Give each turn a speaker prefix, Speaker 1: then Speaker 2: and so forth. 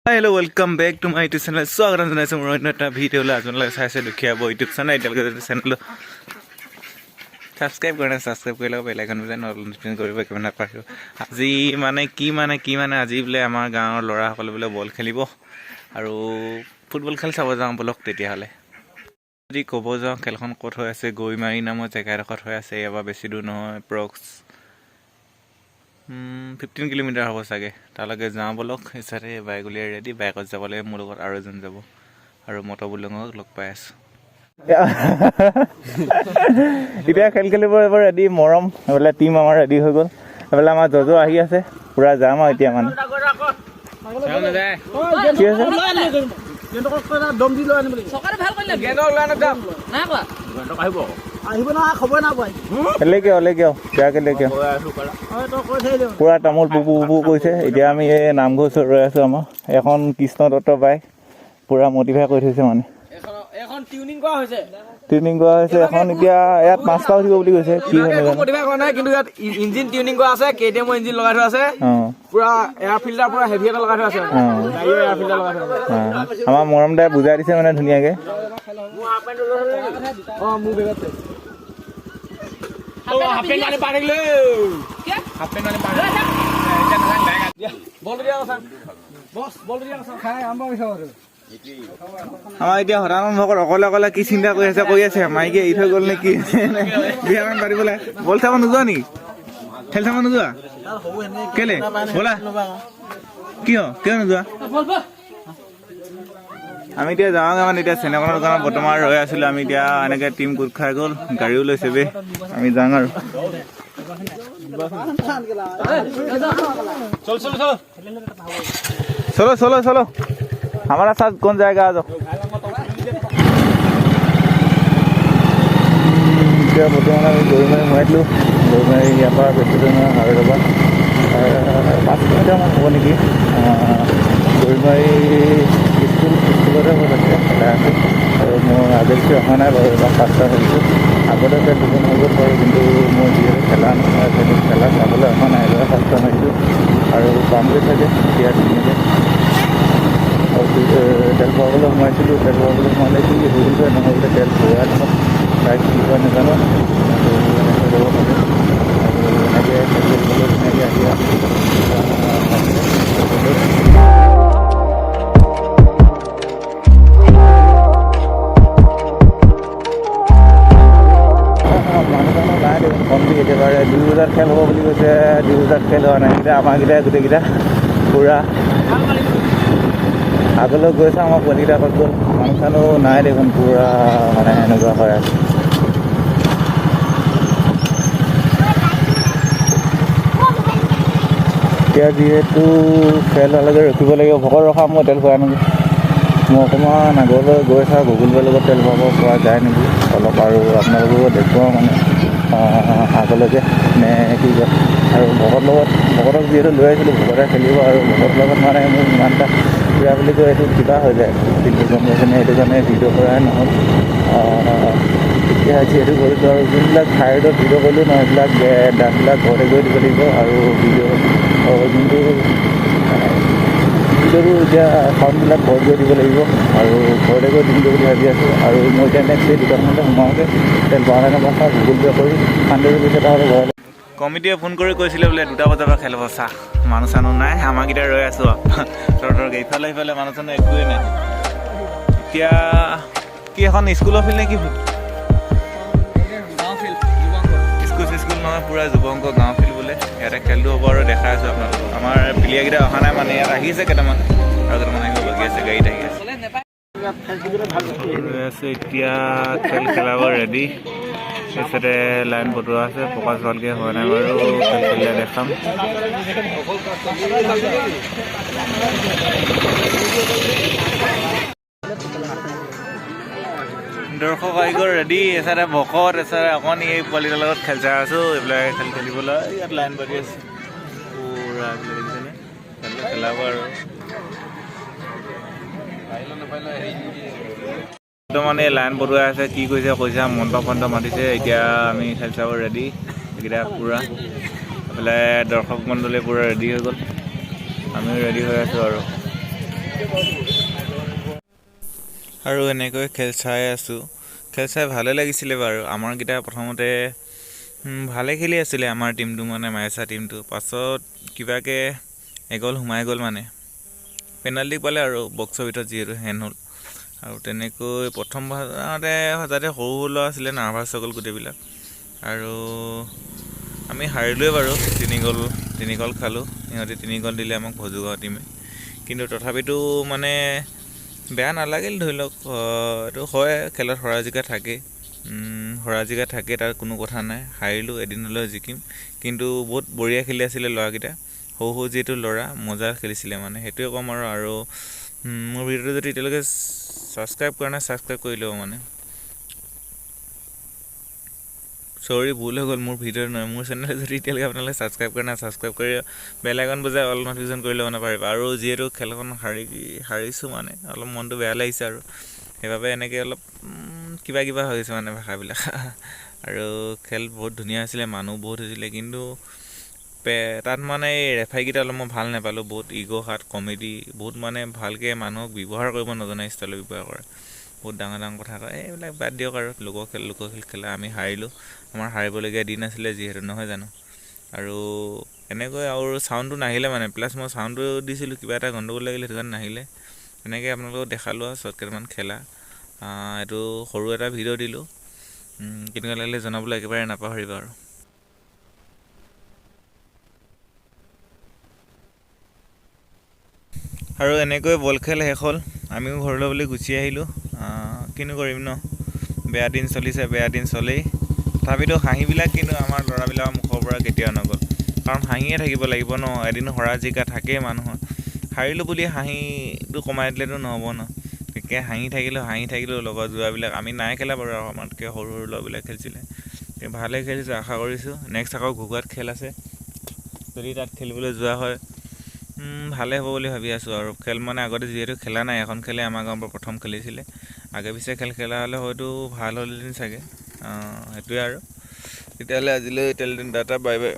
Speaker 1: Hello, welcome back to my YouTube channel. Swagat janaisu moi eta video la ajonlai saise dukhiya bo YouTube channel etalke channel subscribe korila bell icon bajan notification koriba kemana paribo aji mane aji bole amar gaawar lora hokole bole ball khelibo aru football khel sabo jam bolok tetia hale যদি কব যাও খেলখন কত হৈ আছে গৈমাৰী নামৰ জেগা এডোখৰত হৈ আছে ইয়াৰ পৰা বেছি দূৰ নহয় প্ৰক্স 15 কিলোমিটাৰ হ'ব চাগে তালৈকে যাওঁ বলক এছাৰে বাইক উলিয়াই ৰেডি বাইকত যাবলৈ মোৰ লগত আৰু এজন যাব আৰু মটো বুলঙক লগ পাই আছো এতিয়া খেল খেলিব এবাৰ ৰেডি মৰম এবেলা টিম আমাৰ ৰেডি হৈ গ'ল এবেলা আমাৰ জজো আহি আছে পুৰা যাম আৰু এতিয়া মানে কি আছে দম দি লৈ আনিব লাগিব সকালে ভাল কৰিলে গেনক লাইনত যাম না কোৱা গেনক আহিব না খবৰ না পাই লেকে যাকে লেকে পুৰা তামোল পুপু কৈছে এতিয়া আমি এই নামঘৰ ৰৈ আছো আমাৰ এখন কৃষ্ণ দত্ত বাইক পুৰা মটিভেট কৰি থৈছে মানে এখন টিউনিং কৰা হৈছে এখন এতিয়া ইয়াত পাঁচটা উঠিব বুলি কৈছে কি হয় নাজানো মটিভেট কৰা নাই কিন্তু ইয়াত ইঞ্জিন টিউনিং কৰা আছে কেটিএম ইঞ্জিন লগাই থোৱা আছে পুৰা এয়াৰ ফিল্টাৰ পুৰা হেভি এটা লগাই থোৱা আছে গাড়ী এয়াৰ ফিল্টাৰ লগাই থোৱা আছে আমাৰ মৰম দাই বুজাই দিছে মানে ধুনীয়াকে মোৰ হাফ পেন্ট মোৰ বেগতে হাফ পেন্ট মানে পাৰি লৈ কি হাফ পেন্ট মানে পাৰি এটা নালাগ বেগ বল দিয়া আছে বস বল দিয়া আছে খাই আৰম্ভ হৈছে আৰু আমাৰ এতিয়া হৰানন ভকত অকলে কি চিন্তা কৰি আছে মাইকে এৰি থৈ গ'ল নে কি বিয়ামান পাতিবলৈ বল চাব নোযোৱা নেকি খেল চাব নোযোৱা কেলে বলা কিয় নোযোৱা আমি এতিয়া যাওঁগে মানে এতিয়া চেনেকনৰ দোকানত বৰ্তমান ৰৈ আছিলো আমি এতিয়া এনেকে টিম গোট খাই গ'ল গাড়ীও লৈছে বে আমি যাওঁ আৰু চলো हमारा साथ कौन जाएगा आज क्या बर्तमान আমি গৈমাৰী সোমাইছিলো গৈমাৰী ইয়াৰ পৰা বেছি দূৰ নহয় আৰু ৰ'বা 5 কিলোমিটাৰমান হ'ব নেকি গৈমাৰী স্কুলতে হৈ থাকে আছে আৰু মোৰ আগেছি অহা নাই বাৰু এবাৰ ফাৰ্ষ্ট হৈছোঁ আগতে দুজন হৈ গ'ল বাৰু কিন্তু মোৰ যিহেতু খেলা নহয় সেইটো খেলা চাবলৈ অহা নাই এবাৰ ফাৰ্ষ্ট হৈছোঁ আৰু পামগৈ চাগে এতিয়া ধুনীয়াকৈ তেল ভৰাবলৈ সোমাইছিলোঁ তেল ভৰাবলৈ সোমালে কি সুধিব নহ'লে তেল ভৰাই নহ'ল তাইক কি হয় নাজানো এনেকৈ ল'ব লাগে আৰু এনেকৈ ধুনীয়াকৈ আহি মানুহ নাই দেখোন কমটি একেবাৰে 2 বজাত খেল হ'ব বুলি কৈছে 2 বজাত খেল হোৱা নাই এতিয়া আমাৰকেইটাই গোটেইকেইটা পূৰা আগলৈ গৈছে আমাৰ পোৱালিকেইটা ক'ত গ'ল মানুহ চানুহ নাই দেখোন পূৰা মানে এনেকুৱা হৈ আছে এতিয়া যিহেতু খেল হোৱালৈকে ৰখিব লাগিব ভকত ৰখা মই তেল ভৰাই নেকি মই অকণমান আগলৈ গৈ চাওঁ গুগল পে'ৰ লগত তেল ভৰাব পৰা যায় নেকি অলপ আৰু আপোনালোককো দেখুৱাওঁ মানে আগলৈকে নে কি কয় আৰু ভকতক যিহেতু লৈ আহিছিলোঁ ভকতে খেলিব আৰু ভকতৰ লগত মানে মোৰ ইমান এটা বেয়া বুলি কয় এইটো কিবা হৈ যায় কিন্তু গম পাইছেনে সেইটো কাৰণে ভিডিঅ' কৰাই নহ'ল এতিয়া যিহেতু কৰিছোঁ আৰু যোনবিলাক ঠাইডত ভিডিঅ' কৰিলোঁ নহয় সেইবিলাক ডাকবিলাক ঘৰতে গৈ দিব লাগিব আৰু ভিডিঅ' যোনটো ভিডিঅ'টো এতিয়া চাউণ্ডবিলাক ঘৰত গৈ দিব লাগিব আৰু ঘৰতে গৈ দিমগৈ বুলি ভাবি আছোঁ আৰু মই এতিয়া নেক্সট এই দোকানখনতে সোমাওঁগৈ তেল ভৰাই নাপাওঁ গুগল পে' কৰি 100 rupees এটা হ'লে ঘৰলৈ কমিটিয়ে ফোন কৰি কৈছিলে বোলে 2টা বজাৰ পৰা খেল হ'ব চাহ মানুহ চানুহ নাই আমাৰকেইটা ৰৈ আছোঁ তহঁতৰকে ইফালে মানুহ চানুহ একোৱেই নাই এতিয়া কি এখন স্কুলৰ ফিল্ড নে কি স্কুল নহয় পূৰা যুৱংক গাঁও ফিল্ড বোলে ইয়াতে খেলটো হ'ব আৰু দেখাই আছোঁ আপোনালোকক আমাৰ প্লেয়াৰকেইটা অহা নাই মানে ইয়াত আহিছে কেইটামান আৰু কেইটামান আহিব বাকী আছে গাড়ীত আহি আছে এতিয়া খেল খেলাব ৰেডি তাৰপিছতে লাইন বটোৱা আছে ফ'কাছ ভালকৈ হোৱা নাই বাৰু খেল খেলিলে দেখাম দৰ্শক আহি গ'ল ৰেডি এচাৰে ভকত এচাৰে অকণি এই পোৱালিটোৰ লগত খেল চাই আছোঁ এইবিলাক খেল খেলিবলৈ ইয়াত লাইন পাতি আছে পূৰা দেখিছেনে খেল খেলাব আৰু মানে লাইন বটোৱাই আছে কি কৈছে মন্ত মাতিছে এতিয়া আমি খেল চাব ৰেডি এইকেইটা পূৰা এইফালে দৰ্শক মণ্ডলী পূৰা ৰেডি হৈ গ'ল আমিও ৰেডি হৈ আছোঁ আৰু
Speaker 2: আৰু এনেকৈ খেল চাই আছোঁ। খেল চাই ভালে লাগিছিলে বাৰু। আমাৰকেইটা প্ৰথমতে ভালে খেলি আছিলে আমাৰ টীমটো, মানে মাইছা টীমটো। পাছত কিবাকৈ এগল সোমাই গ'ল, মানে পেনাল্টি পালে আৰু বক্সৰ ভিতৰত, যিহেতু হেণ্ড হ'ল। আৰু তেনেকৈ প্ৰথম বাৰতে যাতে সৰু সৰু ল'ৰা আছিলে, নাৰ্ভাছ হৈ গ'ল গোটেইবিলাক। আৰু আমি হাৰিলোৱে বাৰু, 3 গ'ল খালোঁ। সিহঁতে 3 গ'ল দিলে আমাক ভজুগাঁও টীমে। কিন্তু তথাপিতো মানে বেয়া নালাগিল, ধৰি লওক। এইটো হয়, খেলত হৰা জিকা থাকেই। হৰা জিকা থাকে, তাৰ কোনো কথা নাই। হাৰিলোঁ, এদিন হ'লেও জিকিম। কিন্তু বহুত বঢ়িয়া খেলি আছিলে ল'ৰাকেইটা। সৰু সৰু যিহেতু ল'ৰা, মজা খেলিছিলে, মানে সেইটোৱে ক'ম আৰু মোৰ ভিডিঅ'টো যদি এতিয়ালৈকে ছাবস্ক্ৰাইব কৰা নাই, ছাবস্ক্ৰাইব কৰি ল'ব। মানে চৰি, ভুল হৈ গ'ল, মোৰ ভিডিঅ' নহয়, মোৰ চেনেল যদি এতিয়ালৈকে আপোনালোকে ছাবস্ক্ৰাইব কৰা নাই, ছাবস্ক্ৰাইব কৰি বেল আইকন বজাই অল নটিফিকেশ্যন কৰি ল'ব নাপাৰিব। আৰু যিহেতু খেলখন হাৰিছোঁ, মানে অলপ মনটো বেয়া লাগিছে, আৰু সেইবাবে এনেকৈ অলপ কিবা হৈ গৈছে, মানে ভাষাবিলাক। আৰু খেল বহুত ধুনীয়া আছিলে, মানুহ বহুত হৈছিলে। কিন্তু তাত মানে এই ৰেফাৰীকেইটা অলপ মই ভাল নাপালোঁ। বহুত ইগ' হাত, কমেডি, বহুত মানে ভালকৈ মানুহক ব্যৱহাৰ কৰিব নজনা ষ্টাইলত ব্যৱহাৰ কৰে। বহুত ডাঙৰ কথা কয়। এইবিলাক বাদ দিয়ক আৰু, লোকৰ খেল খেলা। আমি হাৰিলোঁ, আমাৰ হাৰিবলগীয়া দিন আছিলে যিহেতু, নহয় জানো। আৰু এনেকৈ আৰু চাউণ্ডটো নাহিলে, মানে প্লাছ মই চাউণ্ডটো দিছিলোঁ, কিবা এটা গণ্ডগোল লাগিলে, সেইটো কাৰণে নাহিলে। এনেকৈ আপোনালোকক দেখালোঁ আৰু শ্বৰ্ট কেইটামান খেলা। এইটো সৰু এটা ভিডিঅ' দিলোঁ, কেনেকুৱা লাগিলে জনাবলৈ একেবাৰে নাপাহৰিব। আৰু এনেকৈ বল খেল শেষ হ'ল, আমিও ঘৰলৈ বুলি গুচি আহিলোঁ। কিনো কৰিম ন, বেয়া দিন চলিছে, বেয়া দিন চলেই। তথাপিতো হাঁহিবিলাক কিন্তু আমাৰ ল'ৰাবিলাকৰ মুখৰ পৰা কেতিয়াও নগ'ল। কাৰণ হাঁহিয়ে থাকিব লাগিব ন, এদিন হৰা জিকা থাকেই মানুহৰ। হাৰিলোঁ বুলি হাঁহিটো কমাই দিলেতো নহ'ব ন। গতিকে হাঁহি থাকিলোঁ লগত যোৱাবিলাক। আমি নাই খেলা বাৰু, আমাতকৈ সৰু ল'ৰাবিলাক খেলিছিলে। ভালেই খেলিছোঁ, আশা কৰিছোঁ নেক্সট আকৌ ঘুগুৱাত খেল আছে, যদি তাত খেলিবলৈ যোৱা হয় ভালেই হ'ব বুলি ভাবি আছোঁ। আৰু খেল মানে আগতে যিহেতু খেলা নাই, এখন খেলে আমাৰ গাঁৱৰ পৰা প্ৰথম খেলিছিলে। আগে পিছে খেল খেলা হ'লে হয়তো ভাল হ'লহেঁতেন চাগে। সেইটোৱে আৰু তেতিয়াহ'লে আজিলৈ টাটা, বাই বাই।